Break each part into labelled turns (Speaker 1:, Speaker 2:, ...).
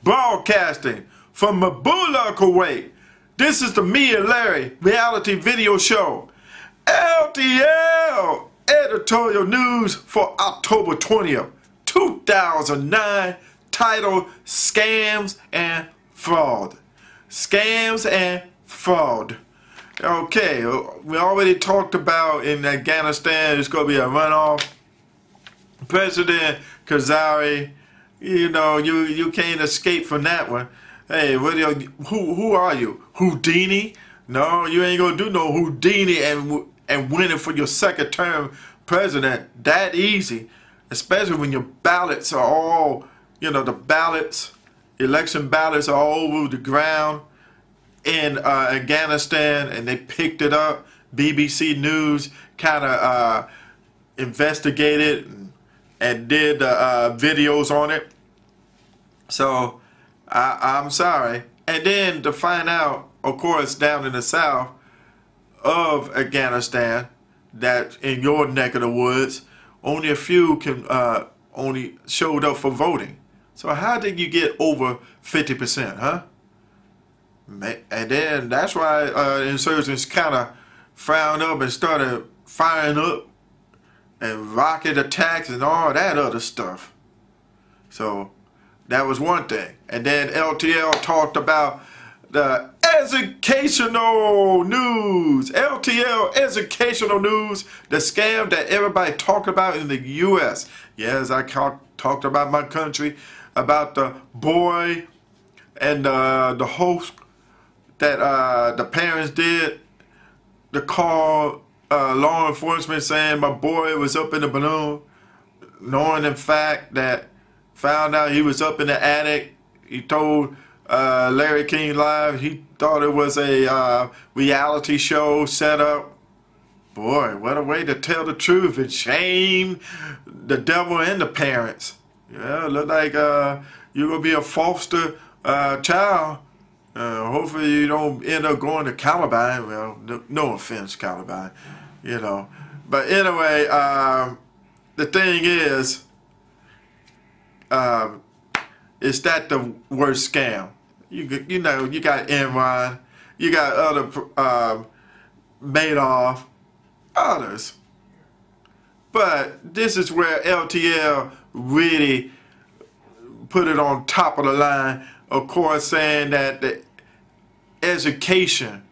Speaker 1: broadcasting from Mabula, Kuwait. This is the Me and Larry reality video show. LTL editorial news for October 20th, 2009, titled Scams and Fraud. Scams and Fraud. Okay, we already talked about in Afghanistan, there's going to be a runoff. President Karzai, you know, you can't escape from that one. Hey, who are you? Houdini? No, you ain't gonna do no Houdini and win it for your second term president that easy. Especially when your ballots are all, you know, the ballots, election ballots are all over the ground in Afghanistan, and they picked it up. BBC News kind of investigated and did videos on it. So I'm sorry. And then to find out, of course, down in the south of Afghanistan, that in your neck of the woods, only a few can only showed up for voting. So how did you get over 50%, huh? And then that's why insurgents kind of frowned up and started firing up and rocket attacks and all that other stuff. So that was one thing. And then LTL talked about the educational news. LTL educational news, the scam that everybody talked about in the U.S. Yes, I talked about my country, about the boy and the host that the parents did, the call law enforcement saying my boy was up in the balloon, knowing in fact that found out he was up in the attic. He told Larry King Live he thought it was a reality show set up. Boy, what a way to tell the truth and shame the devil and the parents. Yeah, look like you're gonna be a foster child. Hopefully you don't end up going to Columbine. Well, no offense, Columbine, you know. But anyway, the thing is that the worst scam? You know, you got Enron, you got other Madoff, others. But this is where LTL really put it on top of the line, of course, saying that the education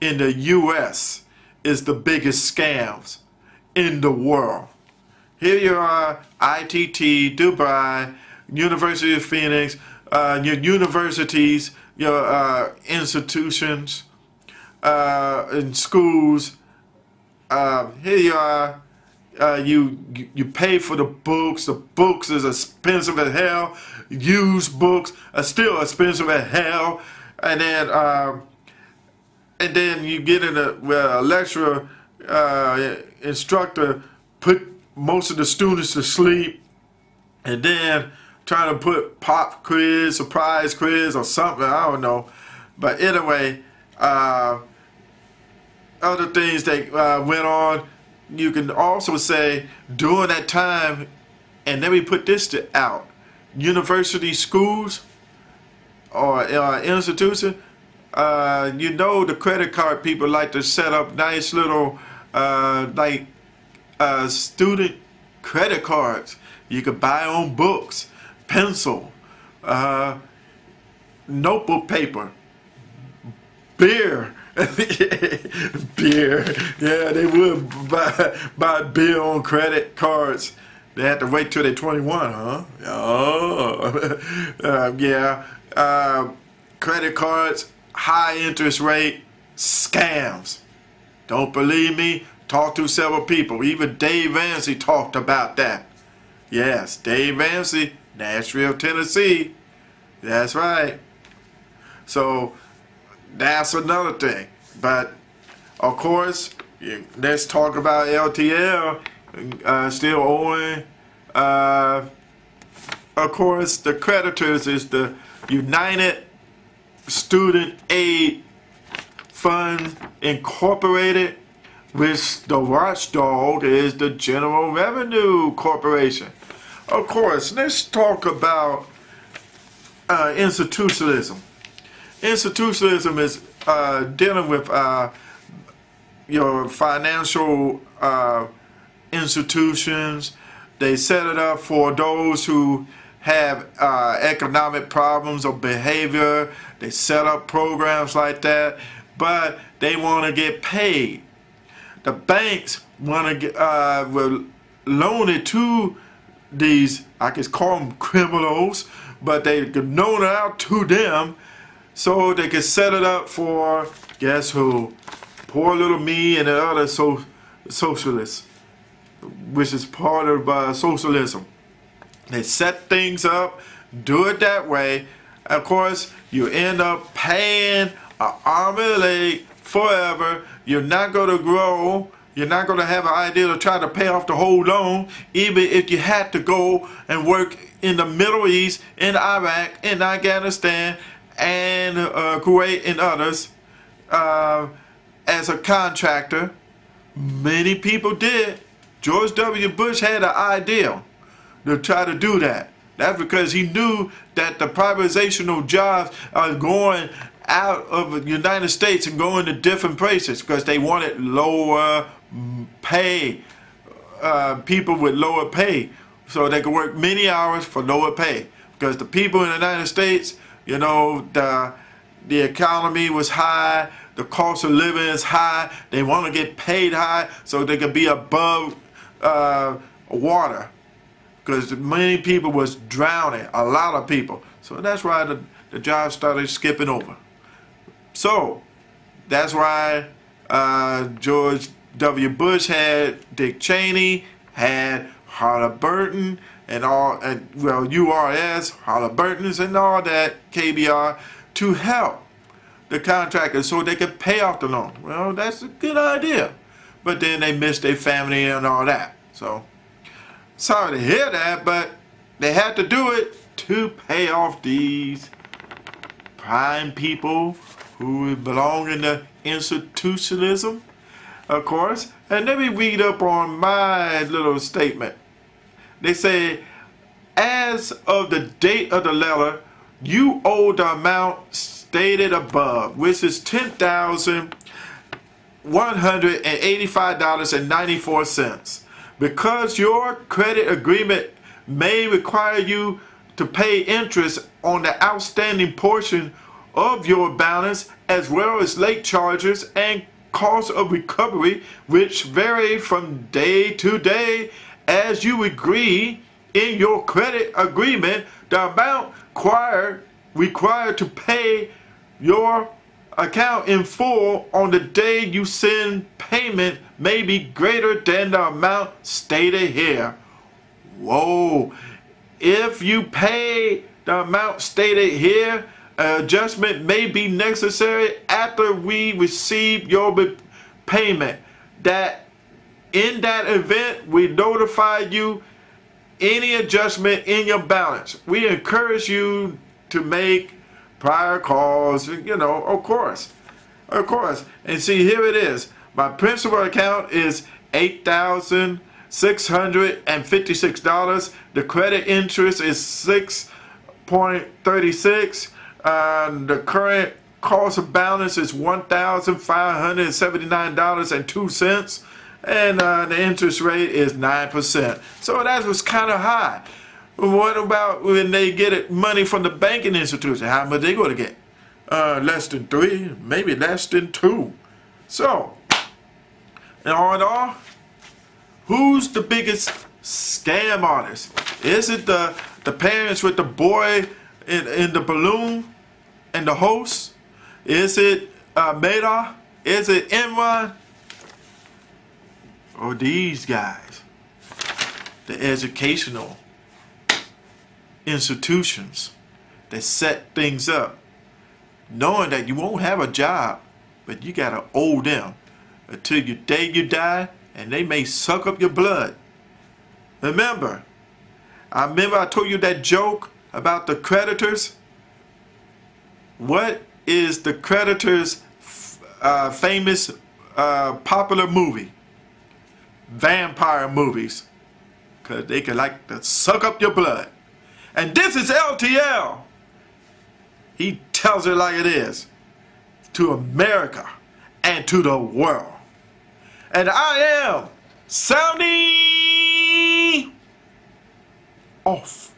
Speaker 1: in the U.S. is the biggest scams in the world. Here you are, ITT, Dubai, University of Phoenix, your universities, your institutions, and schools. Here you are, you pay for the books. The books is expensive as hell. Used books are still expensive as hell. And then you get in a lecturer, instructor put most of the students to sleep, and then trying to put pop quiz, surprise quiz or something, I don't know. But anyway, other things that went on, you can also say during that time, and then we put this out, university schools or institutions, you know, the credit card people like to set up nice little student credit cards. You could buy on books, pencil, notebook paper, beer. Beer. Yeah, they would buy beer on credit cards. They had to wait till they're 21, huh? Oh, yeah. Credit cards, high interest rate, scams. Don't believe me? Talk to several people. Even Dave Ramsey talked about that. Yes, Dave Ramsey, Nashville, Tennessee. That's right. So that's another thing. But of course, let's talk about LTL still owing. Of course, the creditors is the United Student Aid Fund Incorporated, which the watchdog is the General Revenue Corporation. Of course, let's talk about institutionalism. Institutionalism is dealing with your financial institutions. They set it up for those who have economic problems or behavior. They set up programs like that, but they want to get paid. The banks want to will loan it to these, I could call them criminals, but they could loan it out to them so they could set it up for, guess who? Poor little me and the other socialists, which is part of socialism. They set things up, do it that way. Of course, you end up paying an arm and a leg forever. You're not going to grow. You're not going to have an idea to try to pay off the whole loan, even if you had to go and work in the Middle East, in Iraq, in Afghanistan, and Kuwait and others as a contractor. Many people did. George W. Bush had an idea to try to do that. That's because he knew that the privatization of jobs are going out of the United States and going to different places because they wanted lower pay, people with lower pay, so they could work many hours for lower pay. Because the people in the United States, you know, the economy was high, the cost of living is high, they want to get paid high so they could be above water. Because many people was drowning, a lot of people. So that's why the jobs started skipping over. So that's why George W. Bush had Dick Cheney, had Halliburton, and all, well, URS, Halliburton's, and all that, KBR, to help the contractors so they could pay off the loan. Well, that's a good idea. But then they missed their family and all that. So, sorry to hear that, but they had to do it to pay off these prime people who belong in the institutionalism, of course. And let me read up on my little statement. They say, as of the date of the letter, you owe the amount stated above, which is $10,185.94. Because your credit agreement may require you to pay interest on the outstanding portion of your balance, as well as late charges and cost of recovery, which vary from day to day. As you agree in your credit agreement, the amount required to pay your account in full on the day you send payment may be greater than the amount stated here. Whoa! If you pay the amount stated here, adjustment may be necessary after we receive your payment. That in that event, we notify you any adjustment in your balance. We encourage you to make prior calls, you know, of course. And see, here it is. My principal account is $8,656. The credit interest is 6.36. The current cost of balance is $1,579.02. And the interest rate is 9%. So that was kind of high. What about when they get money from the banking institution? How much they going to get? Less than 3, maybe less than 2. So, in all, who's the biggest scam artist? Is it the parents with the boy in the balloon and the host? Is it Madoff? Is it Enron? Or these guys, the educational institutions that set things up, knowing that you won't have a job, but you gotta owe them until the day you die, and they may suck up your blood. Remember I told you that joke about the Creditors. What is the Creditors' famous popular movie? Vampire movies, because they can like to suck up your blood. And this is LTL. He tells it like it is to America and to the world. And I am sounding off.